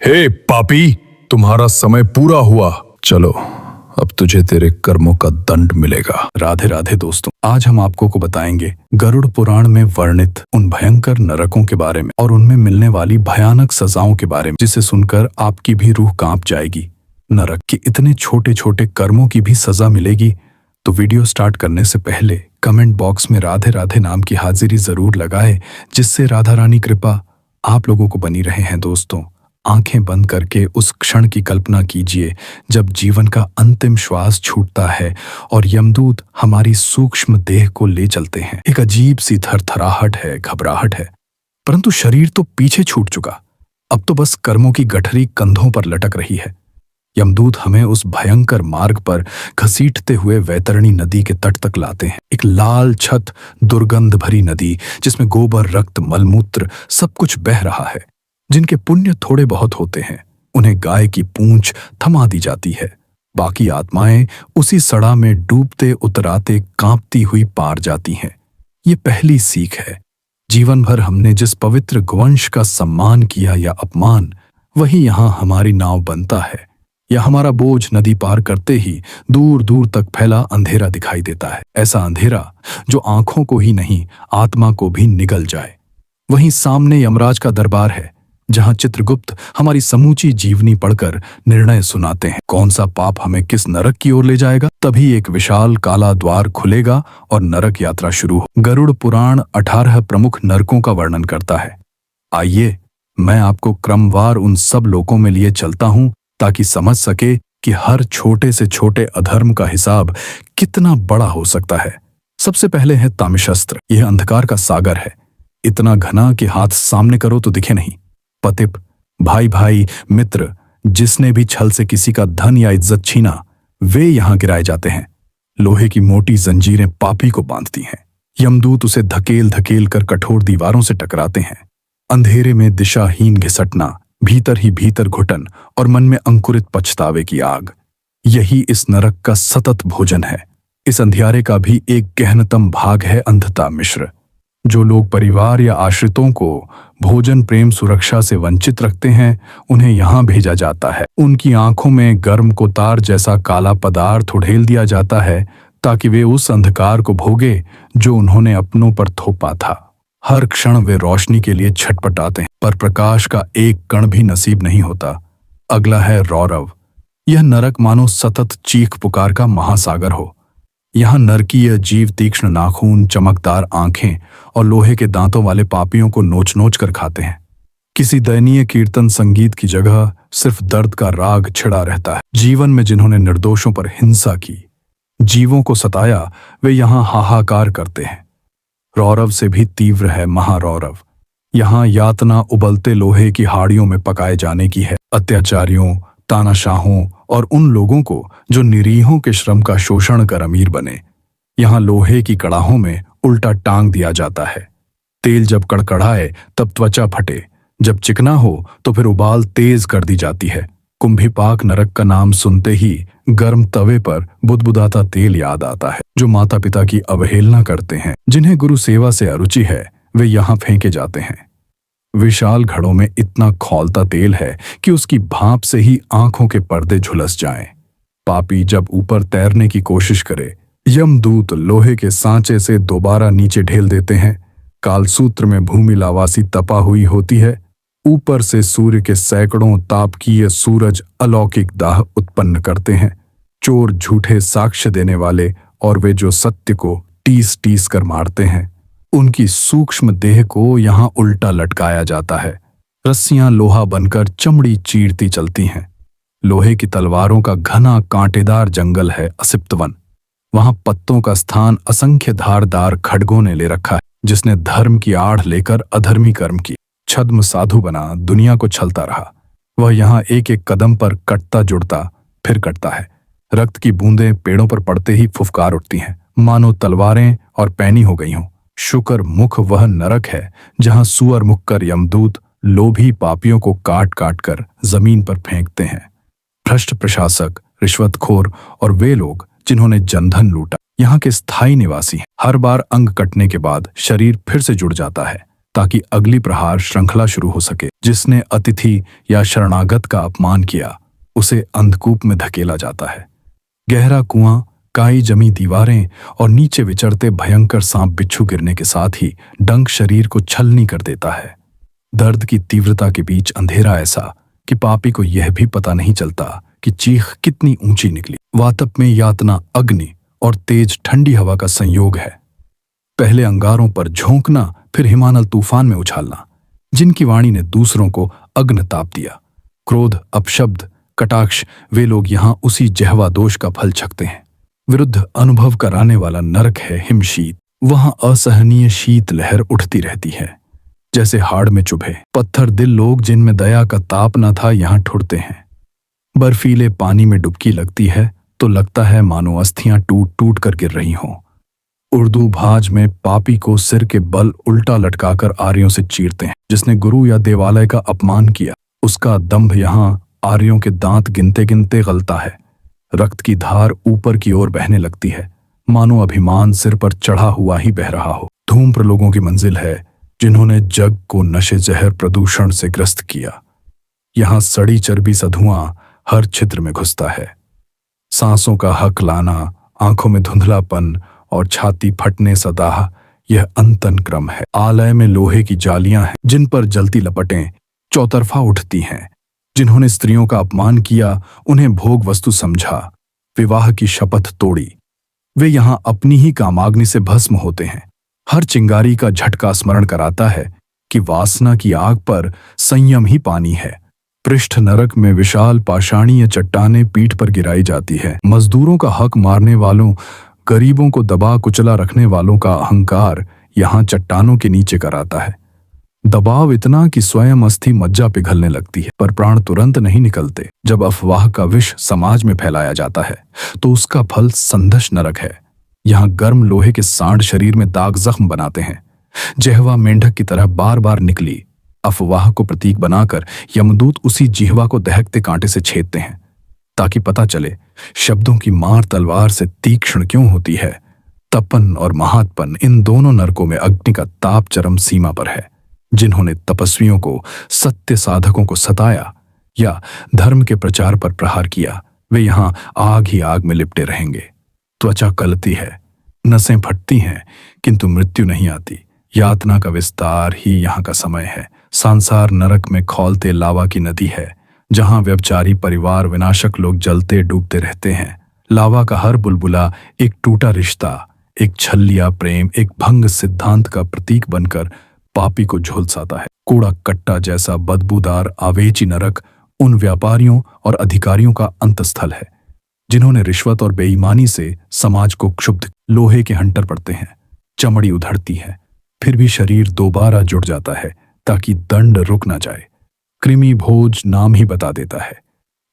हे पापी, तुम्हारा समय पूरा हुआ। चलो, अब तुझे तेरे कर्मों का दंड मिलेगा। राधे राधे दोस्तों, आज हम आपको बताएंगे गरुड़ पुराण में वर्णित उन भयंकर नरकों के बारे में और उनमें मिलने वाली भयानक सजाओं के बारे में, जिसे सुनकर आपकी भी रूह कांप जाएगी। नरक के इतने छोटे छोटे कर्मों की भी सजा मिलेगी। तो वीडियो स्टार्ट करने से पहले कमेंट बॉक्स में राधे राधे नाम की हाजिरी जरूर लगाए, जिससे राधा रानी कृपा आप लोगों को बनी रहे हैं। दोस्तों, आंखें बंद करके उस क्षण की कल्पना कीजिए जब जीवन का अंतिम श्वास छूटता है और यमदूत हमारी सूक्ष्म देह को ले चलते हैं। एक अजीब सी थरथराहट है, घबराहट है, परंतु शरीर तो पीछे छूट चुका। अब तो बस कर्मों की गठरी कंधों पर लटक रही है। यमदूत हमें उस भयंकर मार्ग पर घसीटते हुए वैतरणी नदी के तट तक लाते हैं। एक लाल छत दुर्गंध भरी नदी, जिसमें गोबर, रक्त, मलमूत्र सब कुछ बह रहा है। जिनके पुण्य थोड़े बहुत होते हैं, उन्हें गाय की पूंछ थमा दी जाती है। बाकी आत्माएं उसी सड़ा में डूबते उतराते कांपती हुई पार जाती हैं। ये पहली सीख है। जीवन भर हमने जिस पवित्र गोवंश का सम्मान किया या अपमान, वही यहाँ हमारी नाव बनता है। या हमारा बोझ नदी पार करते ही दूर दूर तक फैला अंधेरा दिखाई देता है। ऐसा अंधेरा जो आंखों को ही नहीं, आत्मा को भी निगल जाए। वहीं सामने यमराज का दरबार है, जहां चित्रगुप्त हमारी समूची जीवनी पढ़कर निर्णय सुनाते हैं, कौन सा पाप हमें किस नरक की ओर ले जाएगा। तभी एक विशाल काला द्वार खुलेगा और नरक यात्रा शुरू हो। गरुड़ पुराण 18 प्रमुख नरकों का वर्णन करता है। आइए, मैं आपको क्रमवार उन सब लोकों में लिए चलता हूं, ताकि समझ सके कि हर छोटे से छोटे अधर्म का हिसाब कितना बड़ा हो सकता है। सबसे पहले है तामिशस्त्र। यह अंधकार का सागर है, इतना घना कि हाथ सामने करो तो दिखे नहीं। पतिप, भाई भाई, मित्र, जिसने भी छल से किसी का धन या इज्जत छीना, वे यहां गिराए जाते हैं। लोहे की मोटी जंजीरें पापी को बांधती हैं। यमदूत उसे धकेल धकेल कर कठोर दीवारों से टकराते हैं। अंधेरे में दिशाहीन घिसटना, भीतर ही भीतर घुटन और मन में अंकुरित पछतावे की आग, यही इस नरक का सतत भोजन है। इस अंधियारे का भी एक गहनतम भाग है अंधता मिश्र। जो लोग परिवार या आश्रितों को भोजन, प्रेम, सुरक्षा से वंचित रखते हैं, उन्हें यहाँ भेजा जाता है। उनकी आंखों में गर्म कोतार जैसा काला पदार्थ उड़ेल दिया जाता है, ताकि वे उस अंधकार को भोगे जो उन्होंने अपनों पर थोपा था। हर क्षण वे रोशनी के लिए छटपटाते हैं, पर प्रकाश का एक कण भी नसीब नहीं होता। अगला है रौरव। यह नरक मानो सतत चीख पुकार का महासागर हो। यहाँ नरकीय जीव तीक्ष्ण नाखून, चमकदार आंखें और लोहे के दांतों वाले पापियों को नोच नोच कर खाते हैं। किसी दयनीय कीर्तन संगीत की जगह सिर्फ दर्द का राग छिड़ा रहता है। जीवन में जिन्होंने निर्दोषों पर हिंसा की, जीवों को सताया, वे यहाँ हाहाकार करते हैं। रौरव से भी तीव्र है महारौरव। यहाँ यातना उबलते लोहे की हाड़ियों में पकाए जाने की है। अत्याचारियों, तानाशाहों और उन लोगों को जो निरीहों के श्रम का शोषण कर अमीर बने, यहाँ लोहे की कड़ाहों में उल्टा टांग दिया जाता है। तेल जब कड़कड़ाए तब त्वचा फटे, जब चिकना हो तो फिर उबाल तेज कर दी जाती है। कुंभीपाक नरक का नाम सुनते ही गर्म तवे पर बुदबुदाता तेल याद आता है। जो माता पिता की अवहेलना करते हैं, जिन्हें गुरु सेवा से अरुचि है, वे यहाँ फेंके जाते हैं। विशाल घड़ों में इतना खौलता तेल है कि उसकी भाप से ही आंखों के पर्दे झुलस जाएं। पापी जब ऊपर तैरने की कोशिश करे, यमदूत लोहे के सांचे से दोबारा नीचे ढेल देते हैं। कालसूत्र में भूमि लावासी तपा हुई होती है। ऊपर से सूर्य के सैकड़ों तापकीय सूरज अलौकिक दाह उत्पन्न करते हैं। चोर झूठे साक्ष्य देने वाले और वे जो सत्य को टीस टीस कर मारते हैं, उनकी सूक्ष्म देह को यहाँ उल्टा लटकाया जाता है। रस्सियां लोहा बनकर चमड़ी चीरती चलती हैं। लोहे की तलवारों का घना कांटेदार जंगल है असिप्त वन। वहां पत्तों का स्थान असंख्य धारदार खड्गों ने ले रखा है, जिसने धर्म की आड़ लेकर अधर्मी कर्म की। छद्म साधु बना दुनिया को छलता रहा। वह यहाँ एक एक कदम पर कटता जुड़ता फिर कटता है। रक्त की बूंदें पेड़ों पर पड़ते ही फुफकार उठती हैं, मानो तलवारें और पैनी हो गई हों। शुकर मुख वह नरक है जहां सुअर मुख कर यमदूत लोभी पापियों को काट काट कर जमीन पर फेंकते हैं। भ्रष्ट प्रशासक, रिश्वतखोर और वे लोग जिन्होंने जनधन लूटा, यहाँ के स्थायी निवासी हैं। हर बार अंग कटने के बाद शरीर फिर से जुड़ जाता है, ताकि अगली प्रहार श्रृंखला शुरू हो सके। जिसने अतिथि या शरणागत का अपमान किया उसे अंधकूप में धकेला जाता है। गहरा कुआं, काई जमी दीवारें और नीचे विचरते भयंकर सांप बिच्छू गिरने के साथ ही डंक शरीर को छलनी कर देता है। दर्द की तीव्रता के बीच अंधेरा ऐसा कि पापी को यह भी पता नहीं चलता कि चीख कितनी ऊंची निकली। वातप में यातना अग्नि और तेज ठंडी हवा का संयोग है। पहले अंगारों पर झोंकना, फिर हिमानल तूफान में उछालना। जिनकी वाणी ने दूसरों को अग्नि ताप दिया। क्रोध, अपशब्द, कटाक्ष, वे लोग यहां उसी जहवा दोष का फल छकते हैं। विरुद्ध अनुभव कराने वाला नरक है हिमशीत। वहां असहनीय शीत लहर उठती रहती है, जैसे हाड़ में चुभे पत्थर दिल लोग जिनमें दया का ताप न था यहां ठुरते हैं। बर्फीले पानी में डुबकी लगती है तो लगता है मानो अस्थियां टूट टूट कर गिर रही हों। उर्दू भाज में पापी को सिर के बल उल्टा लटकाकर आर्यों से चीरते हैं। जिसने गुरु या देवालय का अपमान किया उसका दंभ यहां आर्यों के दांत गिनते गिनते गलता है। रक्त की धार ऊपर की ओर बहने लगती है, मानो अभिमान सिर पर चढ़ा हुआ ही बह रहा हो। धूम्र लोगों की मंजिल है जिन्होंने जग को नशे जहर प्रदूषण से ग्रस्त किया। यहां सड़ी चर्बी सा धुआं हर छिद्र में घुसता है। सांसों का हक लाना, आंखों में धुंधलापन और छाती फटने सा दाह, यह अंतन क्रम है। आलय में लोहे की जालियां हैं जिन पर जलती लपटें चौतरफा उठती हैं। जिन्होंने स्त्रियों का अपमान किया उन्हें भोग वस्तु समझा, विवाह की शपथ तोड़ी, वे यहां अपनी ही कामाग्नि से भस्म होते हैं। हर चिंगारी का झटका स्मरण कराता है कि वासना की आग पर संयम ही पानी है। पृष्ठ नरक में विशाल पाषाणीय चट्टानें पीठ पर गिराई जाती है। मजदूरों का हक मारने वालों, गरीबों को दबा कुचला रखने वालों का अहंकार यहां चट्टानों के नीचे कराता है। दबाव इतना कि स्वयं अस्थि मज्जा पिघलने लगती है, पर प्राण तुरंत नहीं निकलते। जब अफवाह का विष समाज में फैलाया जाता है तो उसका फल संघर्ष नरक है। यहाँ गर्म लोहे के सांड शरीर में दाग जख्म बनाते हैं। जिह्वा मेंढक की तरह बार बार निकली अफवाह को प्रतीक बनाकर यमदूत उसी जिह्वा को दहकते कांटे से छेदते हैं, ताकि पता चले शब्दों की मार तलवार से तीक्ष्ण क्यों होती है। तपन और महात्पन, इन दोनों नरकों में अग्नि का ताप चरम सीमा पर है। जिन्होंने तपस्वियों को, सत्य साधकों को सताया या धर्म के प्रचार पर प्रहार किया, वे यहां आग ही आग में लिपटे रहेंगे। त्वचा गलती है, नसें फटती हैं, किंतु मृत्यु नहीं आती। यातना का विस्तार ही यहाँ का समय है। सांसार नरक में खौलते लावा की नदी है, जहां व्यभिचारी परिवार, विनाशक लोग जलते डूबते रहते हैं। लावा का हर बुलबुला एक टूटा रिश्ता, एक छलिया प्रेम, एक भंग सिद्धांत का प्रतीक बनकर पापी को झुलसाता है। कूड़ा कट्टा जैसा बदबूदार आवेची नरक उन व्यापारियों और अधिकारियों का अंतस्थल है जिन्होंने रिश्वत और बेईमानी से समाज को क्षुब्ध। लोहे के हंटर पड़ते हैं, चमड़ी उधड़ती है, फिर भी शरीर दोबारा जुड़ जाता है ताकि दंड रुक न जाए। कृमि भोज नाम ही बता देता है।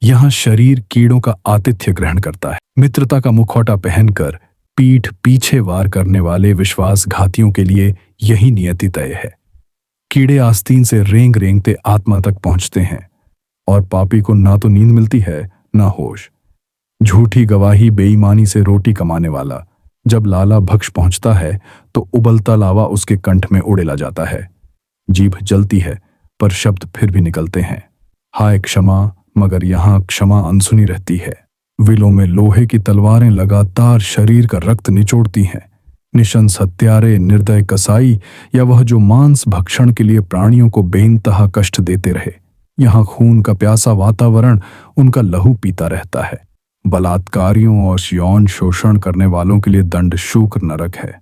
यहां शरीर कीड़ों का आतिथ्य ग्रहण करता है। मित्रता का मुखौटा पहनकर पीठ पीछे वार करने वाले विश्वासघातियों के लिए यही नियति तय है। कीड़े आस्तीन से रेंग रेंगते आत्मा तक पहुंचते हैं और पापी को ना तो नींद मिलती है ना होश। झूठी गवाही, बेईमानी से रोटी कमाने वाला जब लाला भक्ष पहुंचता है तो उबलता लावा उसके कंठ में उड़ेला जाता है। जीभ जलती है पर शब्द फिर भी निकलते हैं। हाय क्षमा, मगर यहां क्षमा अनसुनी रहती है। विलों में लोहे की तलवारें लगातार शरीर का रक्त निचोड़ती हैं। निशंस हत्यारे, निर्दय कसाई या वह जो मांस भक्षण के लिए प्राणियों को बेइंतहा कष्ट देते रहे, यहाँ खून का प्यासा वातावरण उनका लहू पीता रहता है। बलात्कारियों और यौन शोषण करने वालों के लिए दंड शूकर नरक है।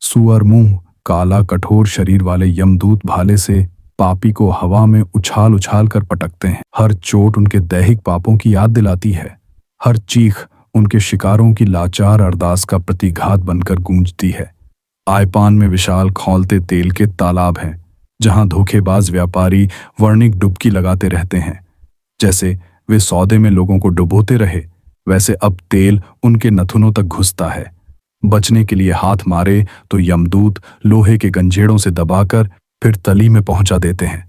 सुअर मुंह, काला कठोर शरीर वाले यमदूत भाले से पापी को हवा में उछाल उछाल कर पटकते हैं। हर चोट उनके दैहिक पापों की याद दिलाती है। हर चीख उनके शिकारों की लाचार अरदास का प्रतिघात बनकर गूंजती है। आयपान में विशाल खौलते तेल के तालाब हैं, जहां धोखेबाज व्यापारी वर्णिक डुबकी लगाते रहते हैं। जैसे वे सौदे में लोगों को डुबोते रहे, वैसे अब तेल उनके नथुनों तक घुसता है। बचने के लिए हाथ मारे तो यमदूत लोहे के गंजेड़ों से दबाकर फिर तली में पहुंचा देते हैं।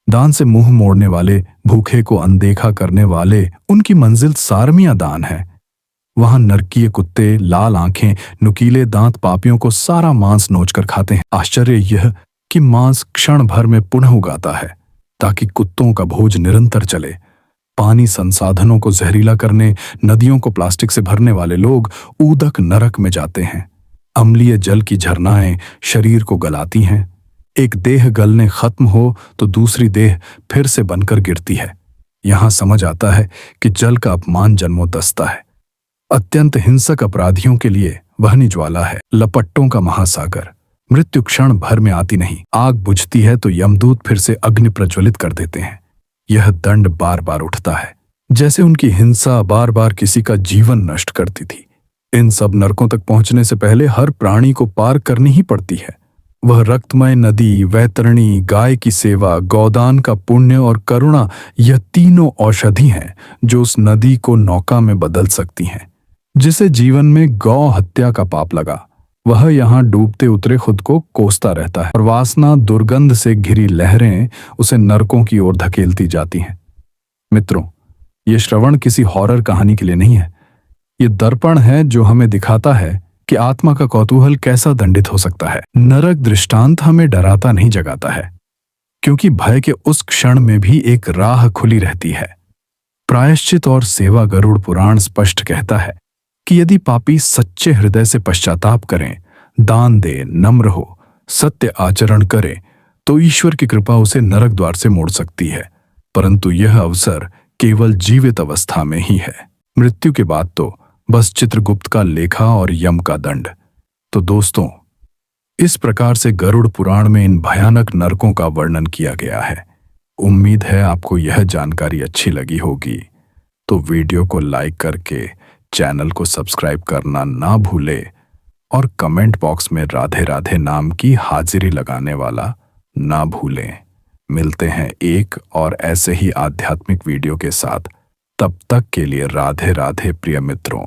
दान से मुंह मोड़ने वाले, भूखे को अनदेखा करने वाले, उनकी मंजिल सारमिया दान है। वहां नरकीय कुत्ते, लाल आंखें, नुकीले दांत पापियों को सारा मांस नोचकर खाते हैं। आश्चर्य यह कि मांस क्षण भर में पुनः उगाता है ताकि कुत्तों का भोज निरंतर चले। पानी संसाधनों को जहरीला करने, नदियों को प्लास्टिक से भरने वाले लोग ऊदक नरक में जाते हैं। अम्लीय जल की झरनाएं शरीर को गलाती हैं। एक देह गलने खत्म हो तो दूसरी देह फिर से बनकर गिरती है। यहां समझ आता है कि जल का अपमान जन्मों दस्ता है। अत्यंत हिंसक अपराधियों के लिए वह ज्वाला है, लपट्टों का महासागर। मृत्यु क्षण भर में आती नहीं, आग बुझती है तो यमदूत फिर से अग्नि प्रज्वलित कर देते हैं। यह दंड बार बार उठता है, जैसे उनकी हिंसा बार बार किसी का जीवन नष्ट करती थी। इन सब नरकों तक पहुंचने से पहले हर प्राणी को पार करनी ही पड़ती है। वह रक्तमय नदी, वैतरणी, गाय की सेवा, गोदान का पुण्य और करुणा, यह तीनों औषधि हैं जो उस नदी को नौका में बदल सकती हैं। जिसे जीवन में गौ हत्या का पाप लगा, वह यहाँ डूबते उतरे खुद को कोसता रहता है और वासना दुर्गंध से घिरी लहरें उसे नरकों की ओर धकेलती जाती हैं। मित्रों, ये श्रवण किसी हॉरर कहानी के लिए नहीं है। ये दर्पण है जो हमें दिखाता है कि आत्मा का कौतूहल कैसा दंडित हो सकता है। नरक दृष्टांत हमें डराता नहीं जगाता है, क्योंकि भय के उस क्षण में भी एक राह खुली रहती है। प्रायश्चित और सेवा गरुड़ पुराण स्पष्ट कहता है कि यदि पापी सच्चे हृदय से पश्चाताप करें, दान दे, नम्र हो, सत्य आचरण करे, तो ईश्वर की कृपा उसे नरक द्वार से मोड़ सकती है। परंतु यह अवसर केवल जीवित अवस्था में ही है। मृत्यु के बाद तो बस चित्रगुप्त का लेखा और यम का दंड। तो दोस्तों, इस प्रकार से गरुड़ पुराण में इन भयानक नरकों का वर्णन किया गया है। उम्मीद है आपको यह जानकारी अच्छी लगी होगी। तो वीडियो को लाइक करके चैनल को सब्सक्राइब करना ना भूले और कमेंट बॉक्स में राधे राधे नाम की हाजिरी लगाने वाला ना भूलें। मिलते हैं एक और ऐसे ही आध्यात्मिक वीडियो के साथ। तब तक के लिए राधे राधे प्रिय मित्रों।